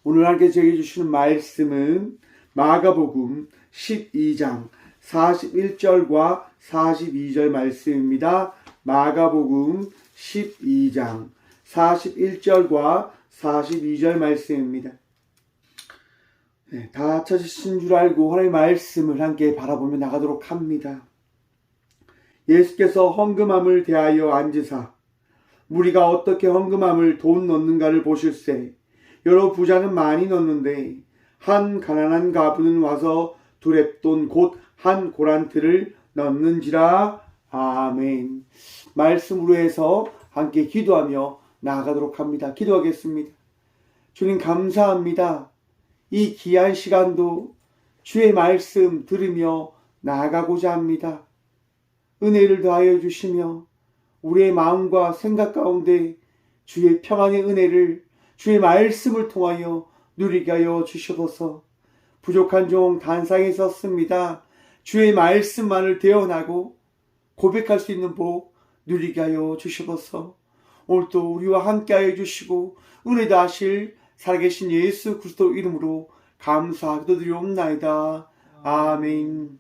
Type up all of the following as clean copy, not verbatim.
오늘 함께 저에게 주시는 말씀은 마가복음 12장 41절과 42절 말씀입니다. 마가복음 12장 41절과 42절 말씀입니다. 다 찾으신 줄 알고 하나님의 말씀을 함께 바라보며 나가도록 합니다. 예수께서 헌금함을 대하여 앉으사 무리가 어떻게 헌금함을 돈 넣는가를 보실세. 여러 부자는 많이 넣는데 한 가난한 가부는 와서 두 렙돈 곧 한 고란트를 넣는지라. 아멘. 말씀으로 해서 함께 기도하며 나아가도록 합니다. 기도하겠습니다. 주님 감사합니다. 이 귀한 시간도 주의 말씀 들으며 나아가고자 합니다. 은혜를 더하여 주시며 우리의 마음과 생각 가운데 주의 평안의 은혜를 주의 말씀을 통하여 누리게 하여 주시옵소서. 부족한 종 단상에 섰습니다. 주의 말씀만을 대언하고 고백할 수 있는 복 누리게 하여 주시옵소서. 오늘도 우리와 함께 하여 주시고 은혜 다하실 살아계신 예수 그리스도 이름으로 감사하기도 드리옵나이다. 아멘.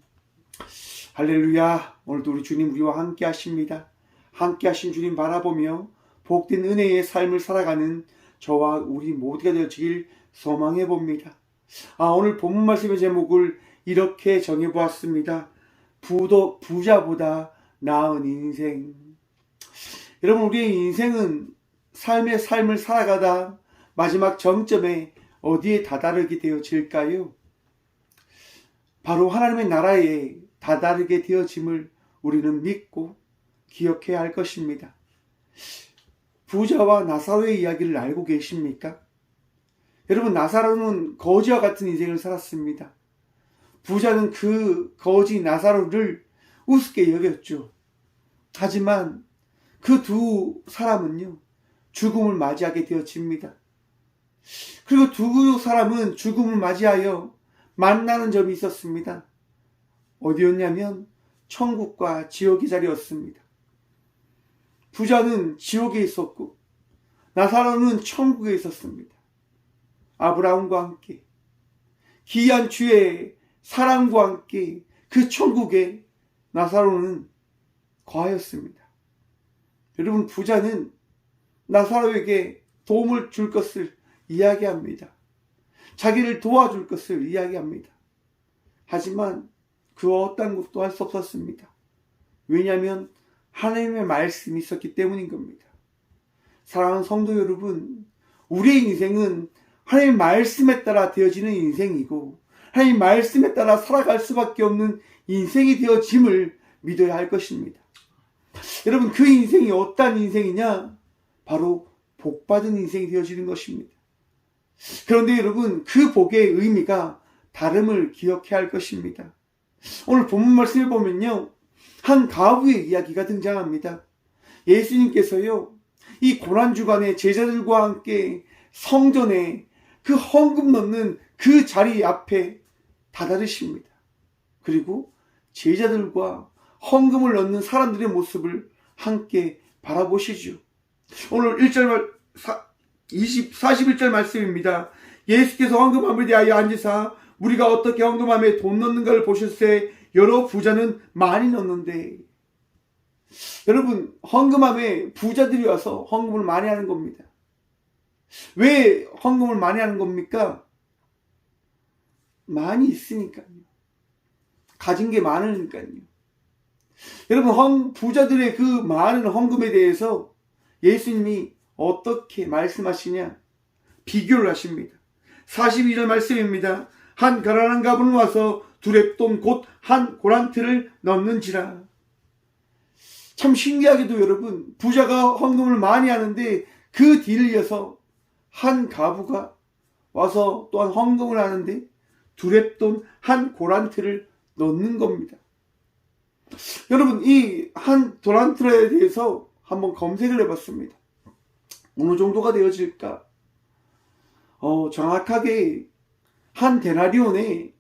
할렐루야. 오늘도 우리 주님 우리와 함께 하십니다. 함께 하신 주님 바라보며 복된 은혜의 삶을 살아가는 저와 우리 모두가 되어지길 소망해 봅니다. 오늘 본문 말씀의 제목을 이렇게 정해보았습니다. 부자보다 나은 인생. 여러분, 우리의 인생은 삶의 삶을 살아가다 마지막 정점에 어디에 다다르게 되어질까요? 바로 하나님의 나라에 다다르게 되어짐을 우리는 믿고 기억해야 할 것입니다. 부자와 나사로의 이야기를 알고 계십니까? 여러분, 나사로는 거지와 같은 인생을 살았습니다. 부자는 그 거지 나사로를 우습게 여겼죠. 하지만 그 두 사람은요, 죽음을 맞이하게 되어집니다. 그리고 두 사람은 죽음을 맞이하여 만나는 점이 있었습니다. 어디였냐면 천국과 지옥의 자리였습니다. 부자는 지옥에 있었고 나사로는 천국에 있었습니다. 아브라함과 함께 귀한 주의 사랑과 함께 그 천국에 나사로는 거하였습니다. 여러분, 부자는 나사로에게 도움을 줄 것을 이야기합니다. 자기를 도와줄 것을 이야기합니다. 하지만 그 어떤 것도 할 수 없었습니다. 왜냐하면 하나님의 말씀이 있었기 때문인 겁니다. 사랑하는 성도 여러분, 우리의 인생은 하나님의 말씀에 따라 되어지는 인생이고 하나님의 말씀에 따라 살아갈 수밖에 없는 인생이 되어짐을 믿어야 할 것입니다. 여러분, 그 인생이 어떤 인생이냐? 바로 복받은 인생이 되어지는 것입니다. 그런데 여러분, 그 복의 의미가 다름을 기억해야 할 것입니다. 오늘 본문 말씀을 보면요, 한 가부의 이야기가 등장합니다. 예수님께서요, 이 고난주간에 제자들과 함께 성전에 그 헌금 넣는 그 자리 앞에 다다르십니다. 그리고 제자들과 헌금을 넣는 사람들의 모습을 함께 바라보시죠. 오늘 41절 말씀입니다. 예수께서 헌금함을 대하여 앉으사 우리가 어떻게 헌금함에 돈 넣는가를 보실세. 여러 부자는 많이 넣는데. 여러분, 헌금함에 부자들이 와서 헌금을 많이 하는 겁니다. 왜 헌금을 많이 하는 겁니까? 많이 있으니까요. 가진 게 많으니까요. 여러분, 부자들의 그 많은 헌금에 대해서 예수님이 어떻게 말씀하시냐? 비교를 하십니다. 42절 말씀입니다. 한 가난한 가부는 와서 두 렙돈 곧 한 고란트를 넣는지라. 참 신기하게도 여러분, 부자가 헌금을 많이 하는데 그 뒤를 이어서 한 가부가 와서 또한 헌금을 하는데 두 렙돈 한 고란트를 넣는 겁니다. 여러분, 이 한 고란트에 대해서 한번 검색을 해봤습니다. 어느 정도가 되어질까? 정확하게 한 데나리온에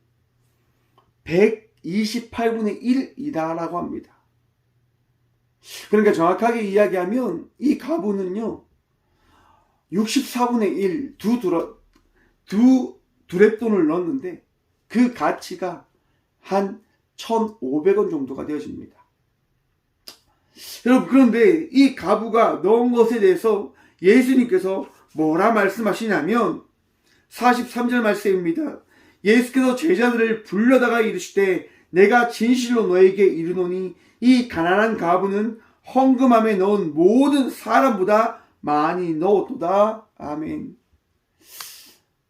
128분의 1이다라고 합니다. 그러니까 정확하게 이야기하면 이 가부는요, 64분의 1, 두랩돈을 넣었는데 그 가치가 한 1,500원 정도가 되어집니다. 여러분, 그런데 이 가부가 넣은 것에 대해서 예수님께서 뭐라 말씀하시냐면 43절 말씀입니다. 예수께서 제자들을 불러다가 이르시되 내가 진실로 너에게 이르노니 이 가난한 가부는 헌금함에 넣은 모든 사람보다 많이 넣었도다. 아멘.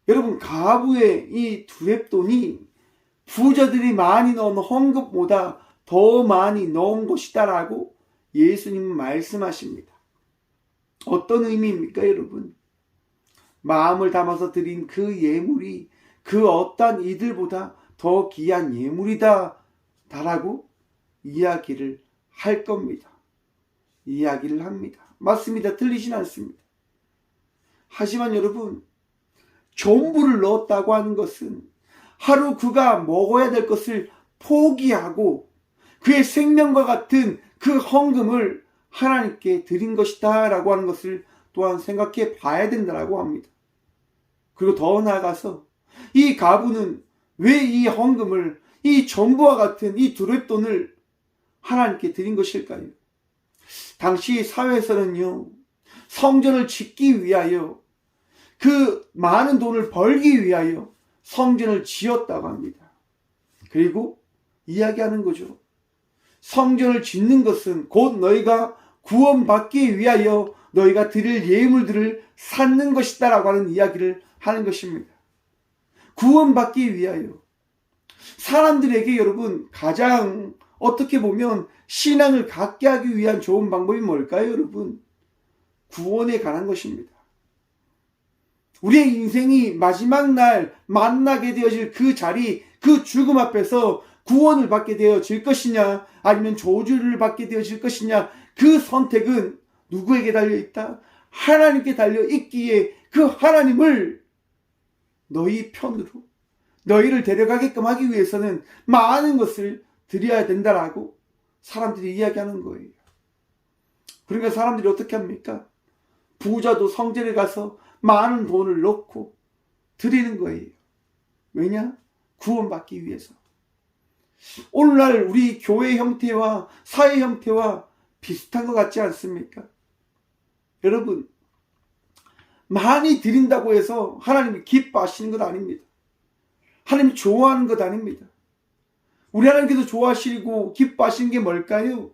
여러분, 가부의 이 두랩돈이 부자들이 많이 넣은 헌금보다 더 많이 넣은 것이다라고 예수님은 말씀하십니다. 어떤 의미입니까, 여러분? 마음을 담아서 드린 그 예물이 그 어떠한 이들보다 더 귀한 예물이다 라고 이야기를 할 겁니다. 이야기를 합니다. 맞습니다. 틀리진 않습니다. 하지만 여러분, 전부를 넣었다고 하는 것은 하루 그가 먹어야 될 것을 포기하고 그의 생명과 같은 그 헌금을 하나님께 드린 것이다 라고 하는 것을 또한 생각해 봐야 된다고 합니다. 그리고 더 나아가서 이 가부는 왜 이 헌금을, 이 전부와 같은 이 두랩돈을 하나님께 드린 것일까요? 당시 사회에서는요, 성전을 짓기 위하여 그 많은 돈을 벌기 위하여 성전을 지었다고 합니다. 그리고 이야기하는 거죠. 성전을 짓는 것은 곧 너희가 구원받기 위하여 너희가 드릴 예물들을 쌓는 것이다 라고 하는 이야기를 하는 것입니다. 구원받기 위하여. 사람들에게 여러분, 가장 어떻게 보면 신앙을 갖게 하기 위한 좋은 방법이 뭘까요, 여러분? 구원에 관한 것입니다. 우리의 인생이 마지막 날 만나게 되어질 그 자리, 그 죽음 앞에서 구원을 받게 되어질 것이냐, 아니면 저주를 받게 되어질 것이냐, 그 선택은 누구에게 달려있다? 하나님께 달려있기에 그 하나님을 너희 편으로 너희를 데려가게끔 하기 위해서는 많은 것을 드려야 된다라고 사람들이 이야기하는 거예요. 그러니까 사람들이 어떻게 합니까? 부자도 성전에 가서 많은 돈을 넣고 드리는 거예요. 왜냐? 구원받기 위해서. 오늘날 우리 교회 형태와 사회 형태와 비슷한 것 같지 않습니까? 여러분, 많이 드린다고 해서 하나님이 기뻐하시는 것 아닙니다. 하나님이 좋아하는 것 아닙니다. 우리 하나님께서 좋아하시고 기뻐하시는 게 뭘까요?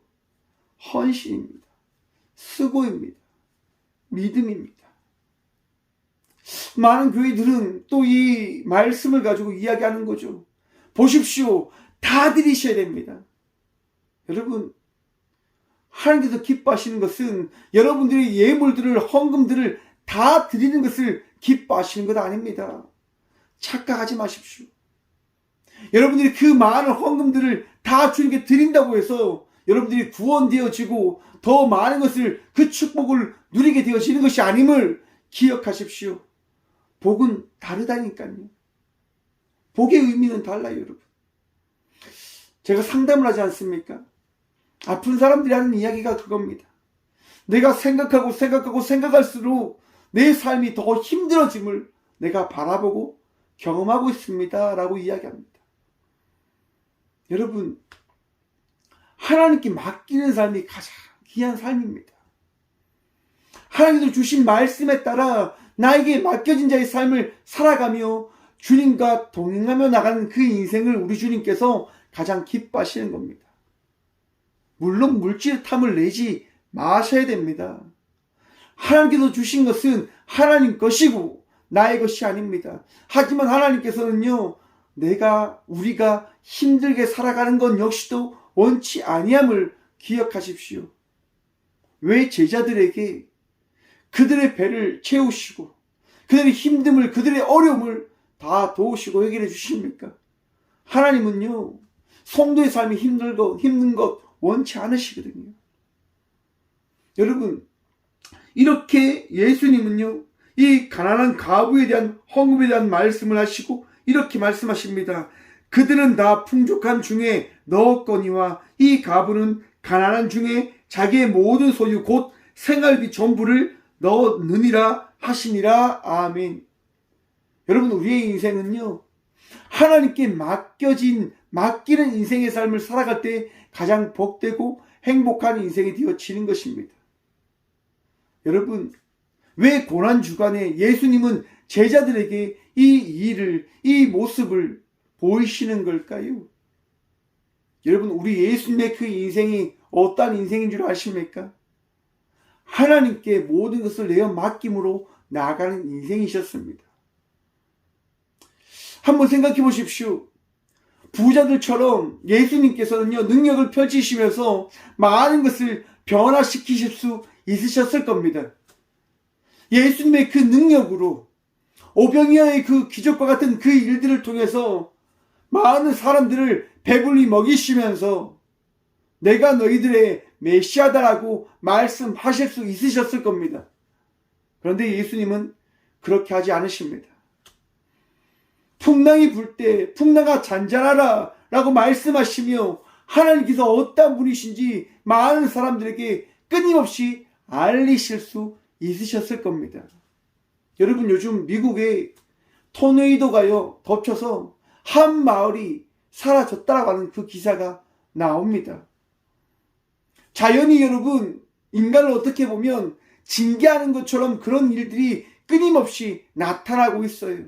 헌신입니다. 수고입니다. 믿음입니다. 많은 교회들은 또 이 말씀을 가지고 이야기하는 거죠. 보십시오. 다 드리셔야 됩니다. 여러분, 하나님께서 기뻐하시는 것은 여러분들의 예물들을, 헌금들을 다 드리는 것을 기뻐하시는 것 아닙니다. 착각하지 마십시오. 여러분들이 그 많은 헌금들을 다 주님께 드린다고 해서 여러분들이 구원되어지고 더 많은 것을, 그 축복을 누리게 되어지는 것이 아님을 기억하십시오. 복은 다르다니까요. 복의 의미는 달라요, 여러분. 제가 상담을 하지 않습니까? 아픈 사람들이 하는 이야기가 그겁니다. 내가 생각할수록 내 삶이 더 힘들어짐을 내가 바라보고 경험하고 있습니다 라고 이야기합니다. 여러분, 하나님께 맡기는 삶이 가장 귀한 삶입니다. 하나님께서 주신 말씀에 따라 나에게 맡겨진 자의 삶을 살아가며 주님과 동행하며 나가는 그 인생을 우리 주님께서 가장 기뻐하시는 겁니다. 물론 물질 탐을 내지 마셔야 됩니다. 하나님께서 주신 것은 하나님 것이고 나의 것이 아닙니다. 하지만 하나님께서는요, 우리가 힘들게 살아가는 것 역시도 원치 아니함을 기억하십시오. 왜 제자들에게 그들의 배를 채우시고 그들의 힘듦을, 그들의 어려움을 다 도우시고 해결해 주십니까? 하나님은요, 성도의 삶이 힘든 것 원치 않으시거든요. 여러분, 이렇게 예수님은요, 이 가난한 가부에 대한 헌금에 대한 말씀을 하시고 이렇게 말씀하십니다. 그들은 다 풍족한 중에 넣었거니와 이 가부는 가난한 중에 자기의 모든 소유 곧 생활비 전부를 넣느니라 하시니라. 아멘. 여러분, 우리의 인생은요, 하나님께 맡기는 인생의 삶을 살아갈 때 가장 복되고 행복한 인생이 되어지는 것입니다. 여러분, 왜 고난주간에 예수님은 제자들에게 이 모습을 보이시는 걸까요? 여러분, 우리 예수님의 그 인생이 어떠한 인생인 줄 아십니까? 하나님께 모든 것을 내어 맡김으로 나아가는 인생이셨습니다. 한번 생각해 보십시오. 부자들처럼 예수님께서는요, 능력을 펼치시면서 많은 것을 변화시키실 수 있으셨을 겁니다. 예수님의 그 능력으로 오병이어의 그 기적과 같은 그 일들을 통해서 많은 사람들을 배불리 먹이시면서 내가 너희들의 메시아다라고 말씀하실 수 있으셨을 겁니다. 그런데 예수님은 그렇게 하지 않으십니다. 풍랑이 불 때 풍랑아 잔잔하라 라고 말씀하시며 하나님께서 어떤 분이신지 많은 사람들에게 끊임없이 알리실 수 있으셨을 겁니다. 여러분, 요즘 미국에 토네이도가요 덮쳐서 한 마을이 사라졌다라고 하는 그 기사가 나옵니다. 자연이 여러분, 인간을 어떻게 보면 징계하는 것처럼 그런 일들이 끊임없이 나타나고 있어요.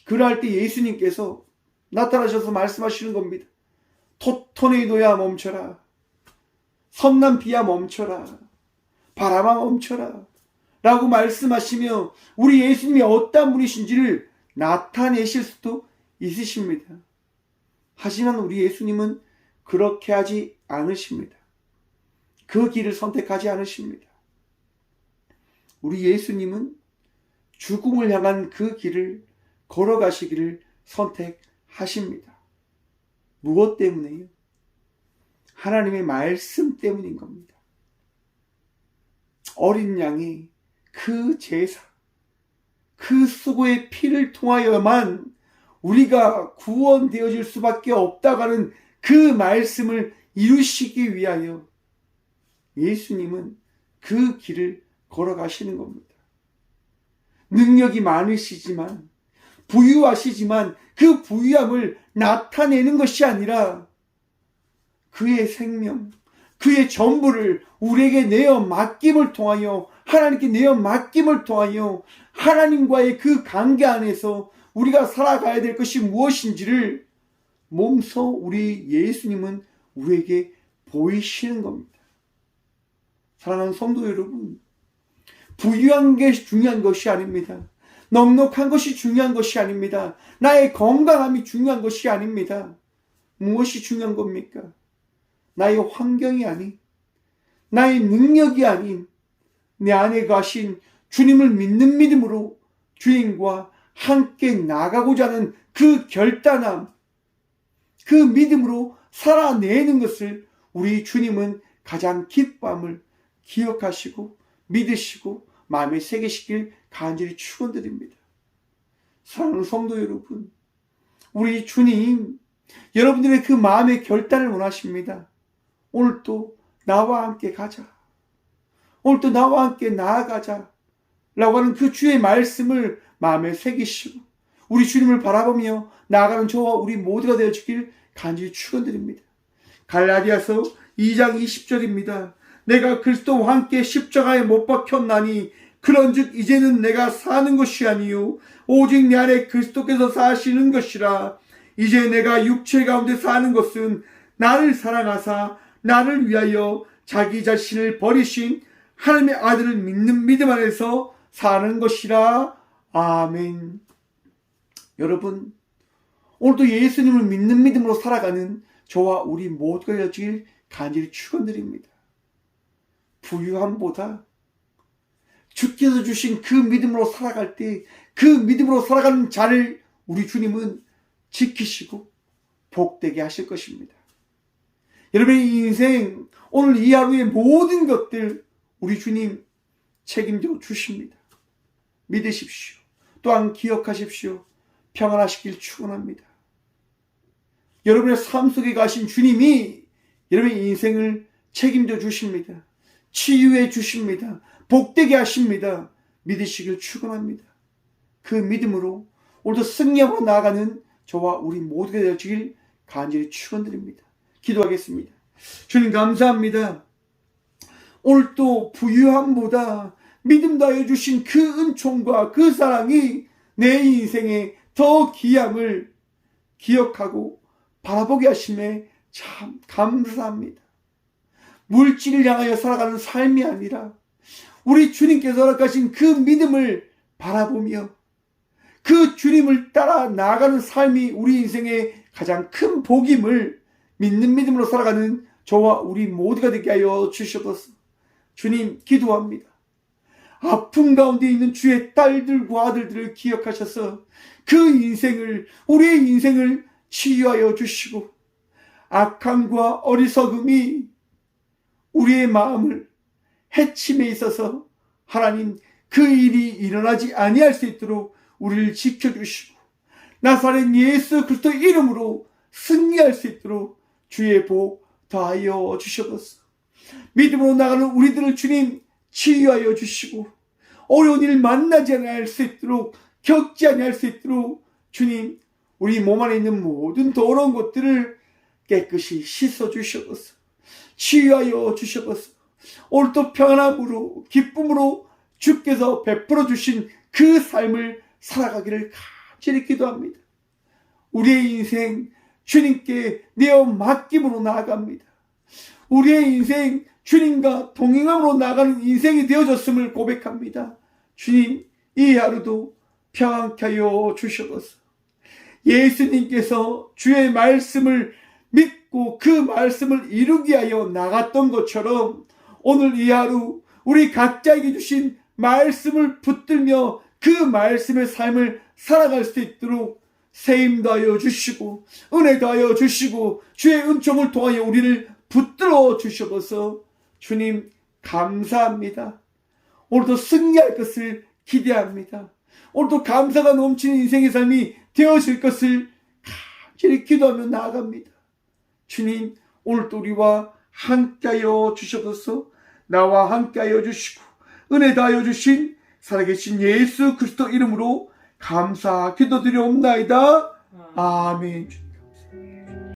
그럴 때 예수님께서 나타나셔서 말씀하시는 겁니다. 토네이도야 멈춰라. 섬난비야 멈춰라. 바람아 멈춰라. 라고 말씀하시며 우리 예수님이 어떤 분이신지를 나타내실 수도 있으십니다. 하지만 우리 예수님은 그렇게 하지 않으십니다. 그 길을 선택하지 않으십니다. 우리 예수님은 죽음을 향한 그 길을 걸어가시기를 선택하십니다. 무엇 때문에요? 하나님의 말씀 때문인 겁니다. 어린 양이 그 제사, 그 수고의 피를 통하여만 우리가 구원되어질 수밖에 없다고 하는 그 말씀을 이루시기 위하여 예수님은 그 길을 걸어가시는 겁니다. 능력이 많으시지만, 부유하시지만 그 부유함을 나타내는 것이 아니라 그의 생명, 그의 전부를 우리에게 내어 맡김을 통하여, 하나님께 내어 맡김을 통하여 하나님과의 그 관계 안에서 우리가 살아가야 될 것이 무엇인지를 몸소 우리 예수님은 우리에게 보이시는 겁니다. 사랑하는 성도 여러분, 부유한 게 중요한 것이 아닙니다. 넉넉한 것이 중요한 것이 아닙니다. 나의 건강함이 중요한 것이 아닙니다. 무엇이 중요한 겁니까? 나의 환경이 아닌, 나의 능력이 아닌 내 안에 가신 주님을 믿는 믿음으로 주님과 함께 나가고자 하는 그 결단함, 그 믿음으로 살아내는 것을 우리 주님은 가장 기뻐함을 기억하시고 믿으시고 마음에 새기시길 간절히 축원드립니다. 사랑하는 성도 여러분, 우리 주님 여러분들의 그 마음의 결단을 원하십니다. 오늘도 나와 함께 가자, 오늘도 나와 함께 나아가자 라고 하는 그 주의 말씀을 마음에 새기시고 우리 주님을 바라보며 나아가는 저와 우리 모두가 되어주길 간절히 축원드립니다. 갈라디아서 2장 20절입니다. 내가 그리스도와 함께 십자가에 못 박혔나니 그런즉 이제는 내가 사는 것이 아니요 오직 내 안에 그리스도께서 사시는 것이라. 이제 내가 육체 가운데 사는 것은 나를 사랑하사 나를 위하여 자기 자신을 버리신 하나님의 아들을 믿는 믿음 안에서 사는 것이라. 아멘. 여러분, 오늘도 예수님을 믿는 믿음으로 살아가는 저와 우리 모두가 되어지길 간절히 축원드립니다. 부유함보다 주께서 주신 그 믿음으로 살아갈 때 그 믿음으로 살아가는 자를 우리 주님은 지키시고 복되게 하실 것입니다. 여러분의 인생, 오늘 이 하루의 모든 것들 우리 주님 책임져 주십니다. 믿으십시오. 또한 기억하십시오. 평안하시길 축원합니다. 여러분의 삶 속에 가신 주님이 여러분의 인생을 책임져 주십니다. 치유해 주십니다. 복되게 하십니다. 믿으시길 축원합니다. 그 믿음으로 오늘도 승리하고 나아가는 저와 우리 모두가 되어주길 간절히 축원드립니다. 기도하겠습니다. 주님 감사합니다. 오늘 또 부유함보다 믿음 다해 주신 그 은총과 그 사랑이 내 인생에 더 귀함을 기억하고 바라보게 하심에 참 감사합니다. 물질을 향하여 살아가는 삶이 아니라 우리 주님께서 허락하신 그 믿음을 바라보며 그 주님을 따라 나아가는 삶이 우리 인생의 가장 큰 복임을 믿는 믿음으로 살아가는 저와 우리 모두가 되게 하여 주시옵소서. 주님 기도합니다. 아픔 가운데 있는 주의 딸들과 아들들을 기억하셔서 그 인생을, 우리의 인생을 치유하여 주시고 악함과 어리석음이 우리의 마음을 해침에 있어서 하나님 그 일이 일어나지 아니할 수 있도록 우리를 지켜주시고 나사렛 예수 그리스도 이름으로 승리할 수 있도록 주의 복 더하여 주시옵소서. 믿음으로 나가는 우리들을 주님 치유하여 주시고 어려운 일 만나지 않을 수 있도록 겪지 않을 수 있도록 주님 우리 몸 안에 있는 모든 더러운 것들을 깨끗이 씻어 주시옵소서. 치유하여 주시옵소서. 오늘도 평안함으로 기쁨으로 주께서 베풀어 주신 그 삶을 살아가기를 간절히 기도합니다. 우리의 인생 주님께 내어 맡김으로 나아갑니다. 우리의 인생 주님과 동행함으로 나아가는 인생이 되어졌음을 고백합니다. 주님 이 하루도 평안케 하여 주시옵소서. 예수님께서 주의 말씀을 믿고 그 말씀을 이루기 하여 나갔던 것처럼 오늘 이 하루 우리 각자에게 주신 말씀을 붙들며 그 말씀의 삶을 살아갈 수 있도록 세임 더하여 주시고 은혜 더하여 주시고 주의 은총을 통하여 우리를 붙들어 주셔서 주님 감사합니다. 오늘도 승리할 것을 기대합니다. 오늘도 감사가 넘치는 인생의 삶이 되어질 것을 간절히 기도하며 나아갑니다. 주님 오늘도 우리와 함께하여 주셔서 나와 함께하여 주시고 은혜 다하여 주신 살아계신 예수 그리스도 이름으로 감사 기도드리옵나이다. 아멘.